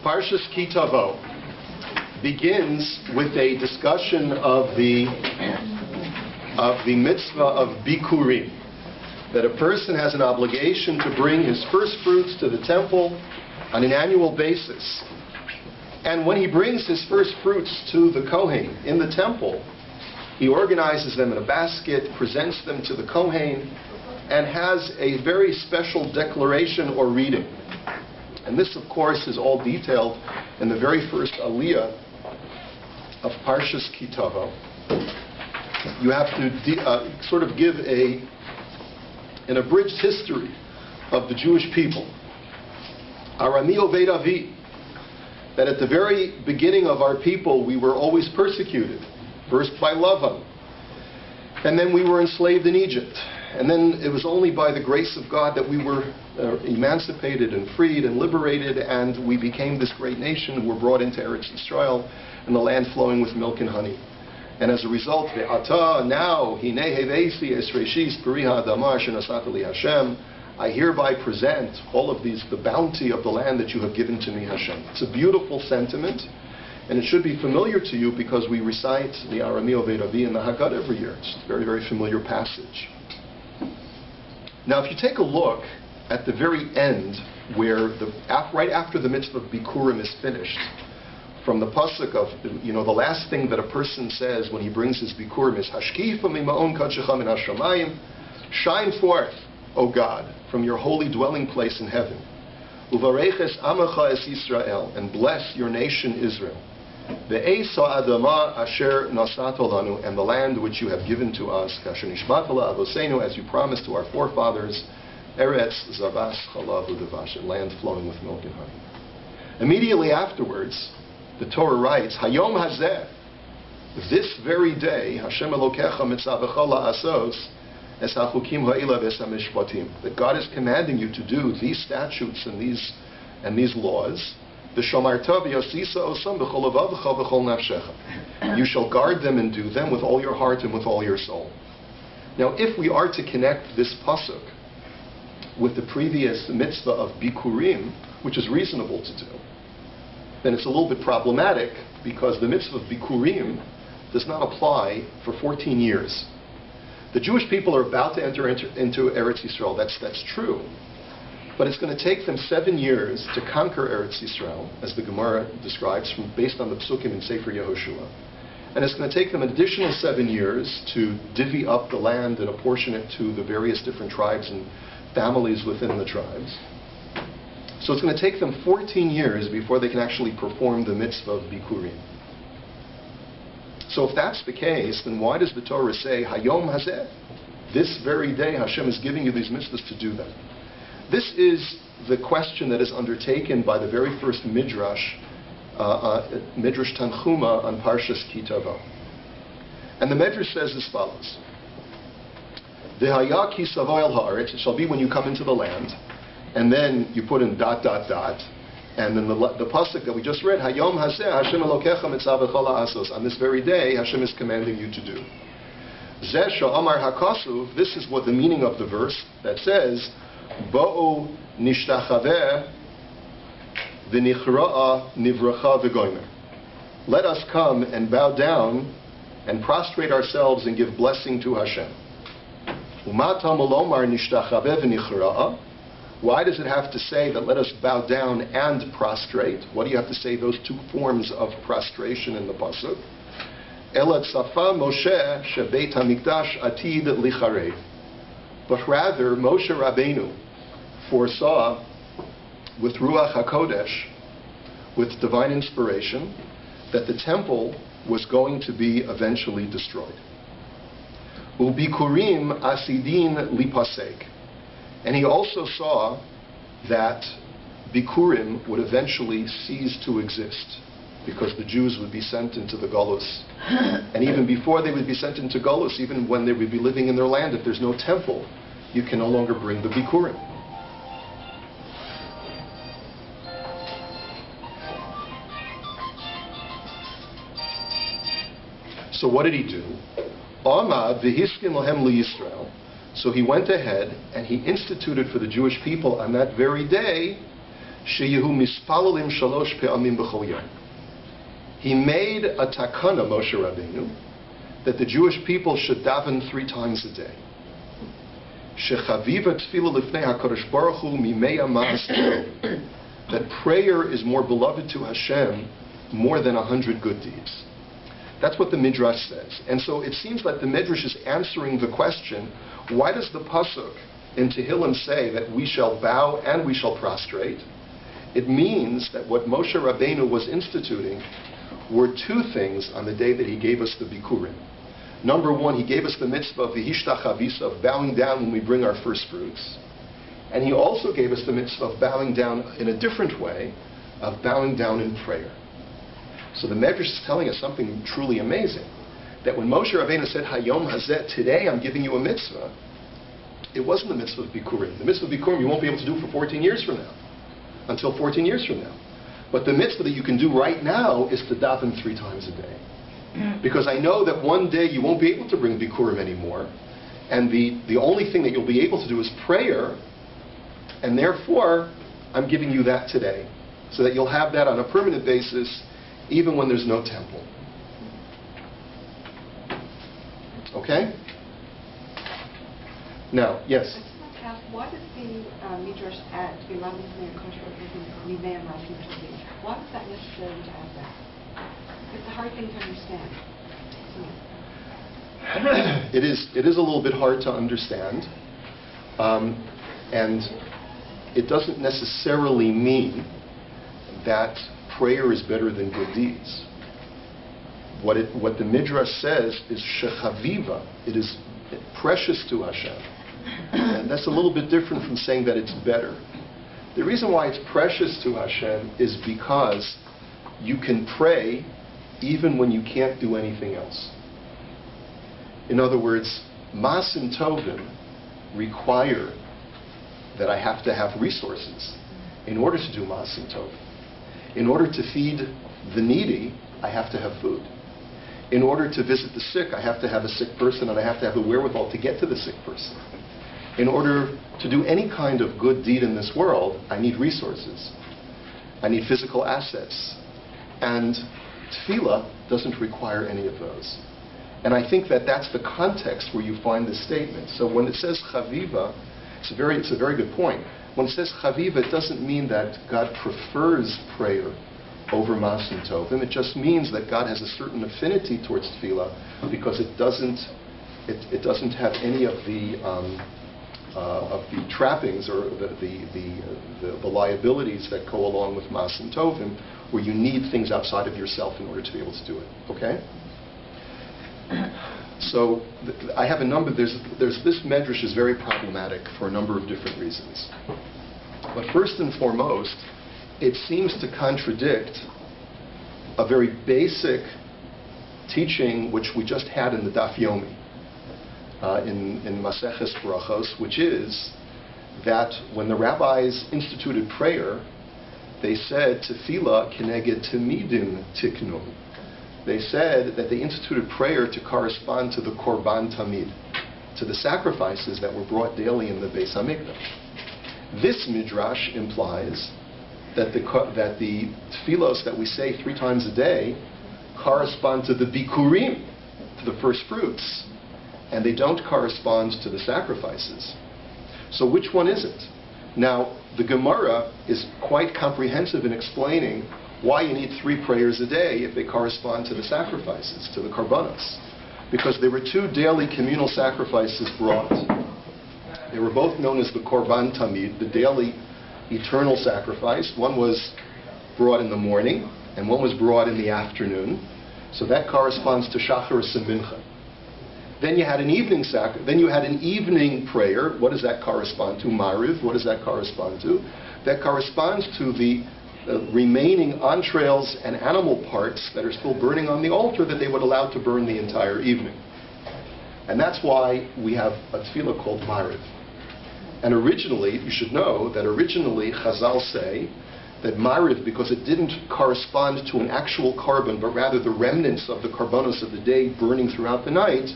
Parshas KiTavo begins with a discussion of the mitzvah of Bikkurim, that a person has an obligation to bring his first fruits to the temple on an annual basis. And when he brings his first fruits to the Kohen in the temple, he organizes them in a basket, presents them to the Kohen, and has a very special declaration or reading. And this, of course, is all detailed in the very first aliyah of Parshas KiTavo. You have to sort of give an abridged history of the Jewish people. Arami Oved Avi, that at the very beginning of our people we were always persecuted, first by Lavan, and then we were enslaved in Egypt. And then it was only by the grace of God that we were emancipated and freed and liberated, and we became this great nation. We were brought into Eretz Yisrael, and the land flowing with milk and honey. And as a result, Ve'ata, now, Hinei Hevesi Esreshis Periha Damar Shenasat Li Hashem, I hereby present all of these, the bounty of the land that you have given to me, Hashem. It's a beautiful sentiment, and it should be familiar to you because we recite the Arami Oved Avi in the Haggadah every year. It's a very, very familiar passage. Now, if you take a look at the very end, where right after the mitzvah of Bikkurim is finished, from the pasuk of, the last thing that a person says when he brings his Bikkurim is, Hashkifa mima'on kadshecha min hashamayim, shine forth, O God, from your holy dwelling place in heaven. Uvareches amacha es Yisrael, and bless your nation Israel. Ve'esa adama asher nasato lanu, and the land which you have given to us, kasher nishmat la avosenu, as you promised to our forefathers, eretz zavas chalav u'devash, land flowing with milk and honey. Immediately afterwards, the Torah writes, Hayom hazeh, this very day, Hashem Elokecha mitzavecha la'asos es hachukim ha'ila v'es hamishpatim, that God is commanding you to do these statutes and these laws. You shall guard them and do them with all your heart and with all your soul. Now, if we are to connect this pasuk with the previous mitzvah of Bikkurim, which is reasonable to do, then it's a little bit problematic because the mitzvah of Bikkurim does not apply for 14 years. The Jewish people are about to enter into Eretz Yisrael. That's true. But it's going to take them 7 years to conquer Eretz Yisrael, as the Gemara describes, based on the Psukim in Sefer Yehoshua. And it's going to take them an additional 7 years to divvy up the land and apportion it to the various different tribes and families within the tribes. So it's going to take them 14 years before they can actually perform the mitzvah of Bikkurim. So if that's the case, then why does the Torah say, Hayom hazeh, this very day Hashem is giving you these mitzvahs to do them? This is the question that is undertaken by the very first Midrash, Midrash Tanchuma on Parshas KiTavo. And the Midrash says as follows. V'haya ki savo el haaretz, it shall be when you come into the land, and then you put in ... and then the pasuk that we just read, Hayom hazeh Hashem Elokecha mitzavecha la'asos, on this very day Hashem is commanding you to do. Zeh sha'amar hakasuv, this is what the meaning of the verse that says, Bo'u nishtachaveh v'nichra'a nivracha v'goymer. Let us come and bow down and prostrate ourselves and give blessing to Hashem. Umata malomar nishtachaveh v'nichra'a. Why does it have to say that let us bow down and prostrate? What do you have to say those two forms of prostration in the pasuk? Ela tzafa Moshe shebeit hamikdash atid licharev. But rather, Moshe Rabbeinu foresaw with Ruach HaKodesh, with divine inspiration, that the temple was going to be eventually destroyed. Ubikurim asidin lipasek. And he also saw that Bikurim would eventually cease to exist because the Jews would be sent into the Golus. And even before they would be sent into Golus, even when they would be living in their land, if there's no temple, you can no longer bring the Bikurim. So what did he do? Amad v'hiskin lahem liYisrael. So he went ahead and he instituted for the Jewish people on that very day sheyehu mispalalim shalosh pe'amim b'chol yom. He made a takana, Moshe Rabbeinu, that the Jewish people should daven 3 times a day. Shechaviva tefillah lifnei HaKadosh Baruch Hu mimeya ma'as tov. That prayer is more beloved to Hashem more than 100 good deeds. That's what the Midrash says. And so it seems like the Midrash is answering the question, why does the Pasuk in Tehillim say that we shall bow and we shall prostrate? It means that what Moshe Rabbeinu was instituting were 2 things on the day that he gave us the Bikkurim. Number 1, he gave us the mitzvah of the hishtachavisa, of bowing down when we bring our first fruits. And he also gave us the mitzvah of bowing down in a different way, of bowing down in prayer. So the Medrash is telling us something truly amazing. That when Moshe Rabbeinu said, Hayom Hazeh, today I'm giving you a mitzvah, it wasn't the mitzvah of Bikkurim. The mitzvah of Bikkurim you won't be able to do for 14 years from now. Until 14 years from now. But the mitzvah that you can do right now is to daven 3 times a day. Because I know that one day you won't be able to bring Bikkurim anymore. And the only thing that you'll be able to do is prayer. And therefore, I'm giving you that today. So that you'll have that on a permanent basis, even when there's no temple. Okay? Now, yes? Why does the Midrash add why is that necessary to add that? It's a hard thing to understand. It is a little bit hard to understand. And it doesn't necessarily mean that prayer is better than good deeds. What the Midrash says is shechaviva, it is precious to Hashem. And that's a little bit different from saying that it's better. The reason why it's precious to Hashem is because you can pray even when you can't do anything else. In other words, Maasim Tovim require that I have to have resources in order to do Maasim Tovim. In order to feed the needy, I have to have food. In order to visit the sick, I have to have a sick person, and I have to have the wherewithal to get to the sick person. In order to do any kind of good deed in this world, I need resources. I need physical assets. And tefillah doesn't require any of those. And I think that that's the context where you find this statement. So when it says chaviva, it's a very good point. When it says chaviva, it doesn't mean that God prefers prayer over Maasim Tovim. It just means that God has a certain affinity towards tefillah because it doesn't have any of the trappings or the liabilities that go along with Maasim Tovim, where you need things outside of yourself in order to be able to do it. Okay? So I have a number. This medrash is very problematic for a number of different reasons. But first and foremost, it seems to contradict a very basic teaching which we just had in the Daf Yomi, in Maseches Brachos, which is that when the rabbis instituted prayer, they said tefillah keneged tamidim tiknu. They said that they instituted prayer to correspond to the korban tamid, to the sacrifices that were brought daily in the Beis Hamikdash. This midrash implies that the tefillos that we say 3 times a day correspond to the bikurim, to the first fruits, and they don't correspond to the sacrifices. So which one is it? Now, the Gemara is quite comprehensive in explaining why you need 3 prayers a day if they correspond to the sacrifices, to the Korbanos. Because there were 2 daily communal sacrifices brought. They were both known as the Korban Tamid, the daily eternal sacrifice. One was brought in the morning, and one was brought in the afternoon. So that corresponds to Shacharis and Mincha. Then you had an evening evening prayer. What does that correspond to? Mariv. What does that correspond to? That corresponds to the remaining entrails and animal parts that are still burning on the altar that they would allow to burn the entire evening. And that's why we have a tefillah called Mariv. And originally, you should know that originally Chazal say that Mariv, because it didn't correspond to an actual korban, but rather the remnants of the Korbanos of the day burning throughout the night,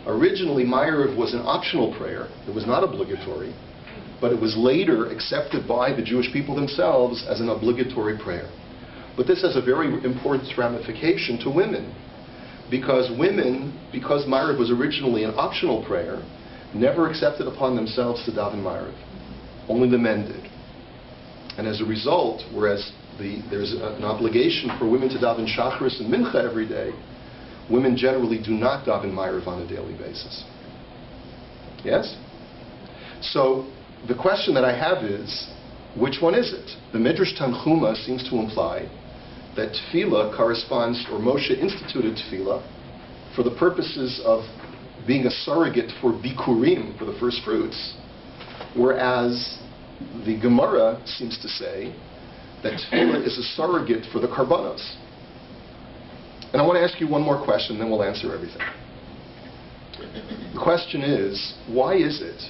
originally Mariv was an optional prayer. It was not obligatory. but it was later accepted by the Jewish people themselves as an obligatory prayer. But this has a very important ramification to women, because Ma'ariv was originally an optional prayer, never accepted upon themselves to daven Ma'ariv. Only the men did. And as a result, whereas there's an obligation for women to daven Shacharis and Mincha every day, women generally do not daven Ma'ariv on a daily basis. Yes? So the question that I have is, which one is it? The Midrash Tanchuma seems to imply that tefillah corresponds, or Moshe instituted tefillah for the purposes of being a surrogate for Bikkurim, for the first fruits, whereas the Gemara seems to say that tefillah is a surrogate for the Korbanos. And I want to ask you one more question, then we'll answer everything. The question is, why is it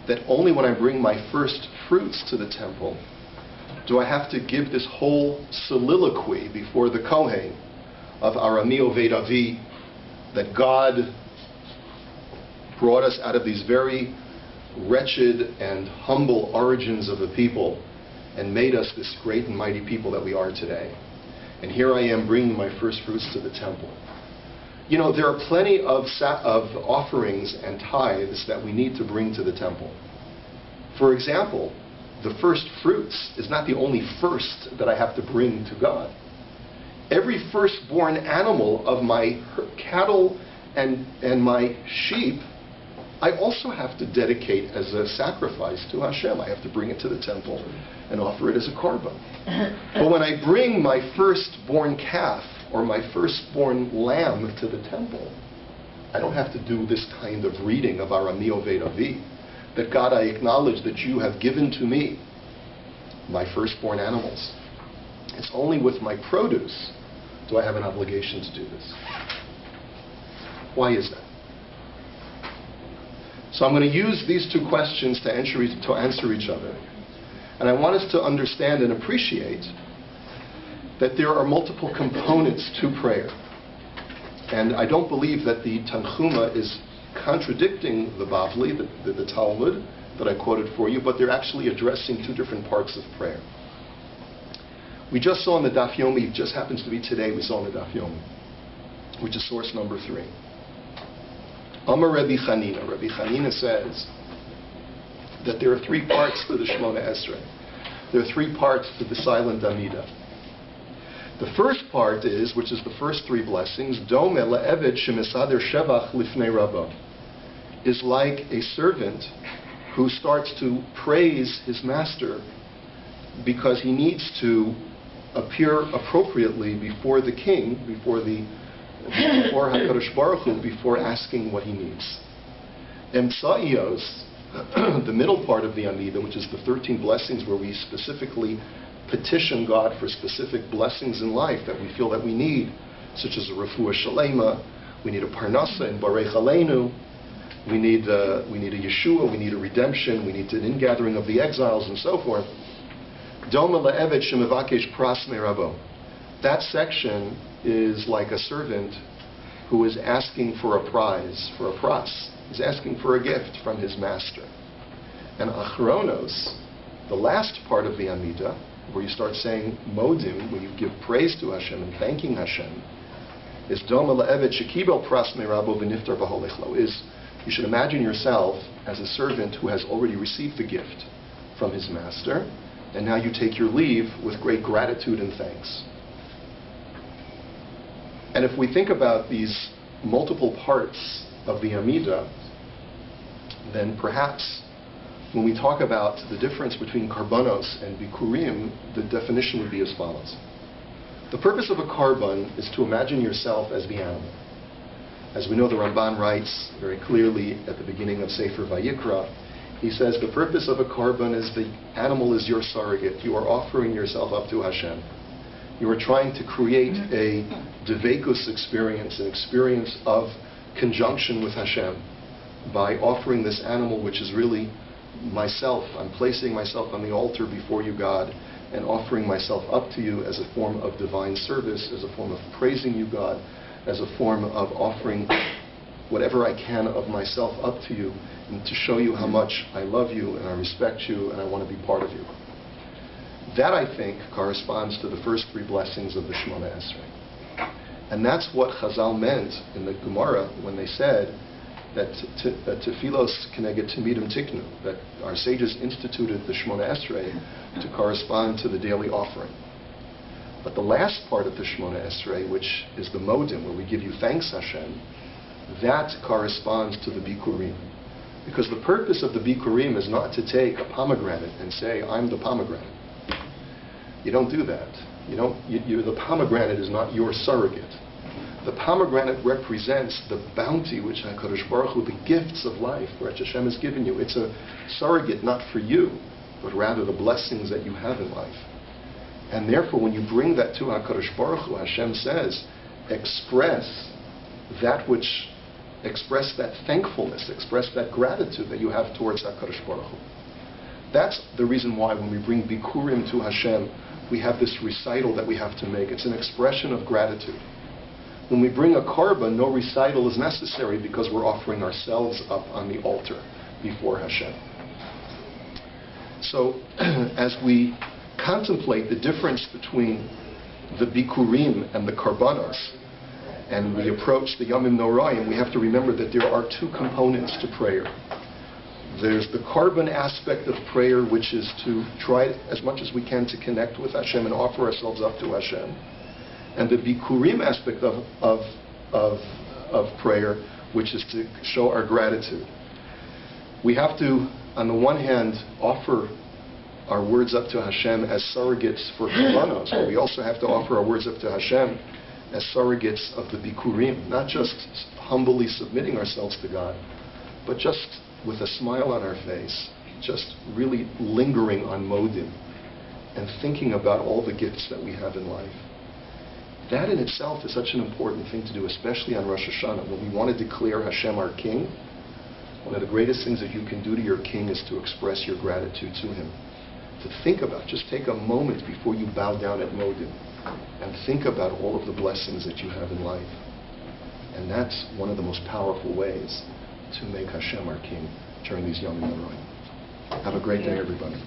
that only when I bring my first fruits to the temple do I have to give this whole soliloquy before the Kohen of Arami Oved Avi, that God brought us out of these very wretched and humble origins of a people and made us this great and mighty people that we are today. And here I am bringing my first fruits to the temple. You know, there are plenty of offerings and tithes that we need to bring to the temple. For example, the first fruits is not the only first that I have to bring to God. Every firstborn animal of my cattle and my sheep, I also have to dedicate as a sacrifice to Hashem. I have to bring it to the temple and offer it as a korban. But when I bring my firstborn calf or my firstborn lamb to the temple, I don't have to do this kind of reading of Arami Oved Avi, that God, I acknowledge that you have given to me my firstborn animals. It's only with my produce do I have an obligation to do this. Why is that? So I'm going to use these two questions to answer each other. And I want us to understand and appreciate that there are multiple components to prayer. And I don't believe that the Tanchuma is contradicting the Bavli, the Talmud, that I quoted for you, but they're actually addressing two different parts of prayer. We just saw in the Daf Yomi, it just happens to be today, we saw in the Daf Yomi, which is source number 3. Amar Rabbi Chanina. Rabbi Chanina says that there are 3 parts to the Shemona Esrei. There are 3 parts to the silent Amida. The first part is, which is the first 3 blessings, Dome le'eved shemesader shevach lifnei rabbo, is like a servant who starts to praise his master because he needs to appear appropriately before the king, before HaKadosh Baruch Hu, before asking what he needs. Emtsa'iyos, the middle part of the Amida, which is the 13 blessings where we specifically petition God for specific blessings in life that we feel that we need, such as a refuah shalema, we need a parnasa in barech aleinu, we need a Yeshua, we need a redemption, we need an ingathering of the exiles, and so forth. Doma le'eved shemevakesh pras me'rabo. That section is like a servant who is asking for a prize, for a pras. He's asking for a gift from his master. And achronos, the last part of the Amida, where you start saying modim, when you give praise to Hashem and thanking Hashem, is doma le'eved shekibel pras me'rabo v'niftar b'holechlo, is you should imagine yourself as a servant who has already received the gift from his master, and now you take your leave with great gratitude and thanks. And if we think about these multiple parts of the Amida, then perhaps when we talk about the difference between Korbanos and Bikkurim, the definition would be as follows. The purpose of a korban is to imagine yourself as the animal. As we know, the Ramban writes very clearly at the beginning of Sefer Vayikra, he says the purpose of a korban is the animal is your surrogate. You are offering yourself up to Hashem. You are trying to create a devekus experience, an experience of conjunction with Hashem, by offering this animal, which is really myself. I'm placing myself on the altar before you, God, and offering myself up to you as a form of divine service, as a form of praising you, God, as a form of offering whatever I can of myself up to you, and to show you how much I love you and I respect you and I want to be part of you. That, I think, corresponds to the first three blessings of the Shemona Esrei. And that's what Chazal meant in the Gemara when they said that Tefilos Keneged Tamidim Tiknu, that our sages instituted the Shemona Esrei to correspond to the daily offering. But the last part of the Shemona Esrei, which is the Modim, where we give you thanks, Hashem, that corresponds to the Bikkurim. Because the purpose of the Bikkurim is not to take a pomegranate and say, I'm the pomegranate. You don't do that. The pomegranate is not your surrogate. The pomegranate represents the bounty which HaKadosh Baruch Hu, the gifts of life, which Hashem has given you. It's a surrogate not for you, but rather the blessings that you have in life. And therefore, when you bring that to HaKadosh Baruch Hu, Hashem says, express that thankfulness, express that gratitude that you have towards HaKadosh Baruch Hu. That's the reason why when we bring Bikurim to Hashem, we have this recital that we have to make. It's an expression of gratitude. When we bring a korban, no recital is necessary because we're offering ourselves up on the altar before Hashem. So, as we contemplate the difference between the Bikurim and the Korbanos, and we approach the Yomim Noraim, we have to remember that there are two components to prayer. There's the korban aspect of prayer, which is to try as much as we can to connect with Hashem and offer ourselves up to Hashem. And the Bikurim aspect of prayer, which is to show our gratitude. We have to, on the one hand, offer our words up to Hashem as surrogates for Korbanos, but we also have to offer our words up to Hashem as surrogates of the Bikurim, not just humbly submitting ourselves to God, but just with a smile on our face, just really lingering on Modim and thinking about all the gifts that we have in life. That in itself is such an important thing to do, especially on Rosh Hashanah. When we want to declare Hashem our King, one of the greatest things that you can do to your King is to express your gratitude to Him. To think about, just take a moment before you bow down at Modim and think about all of the blessings that you have in life. And that's one of the most powerful ways to make Hashem our King during these Yom Noraim. Have a great day, everybody.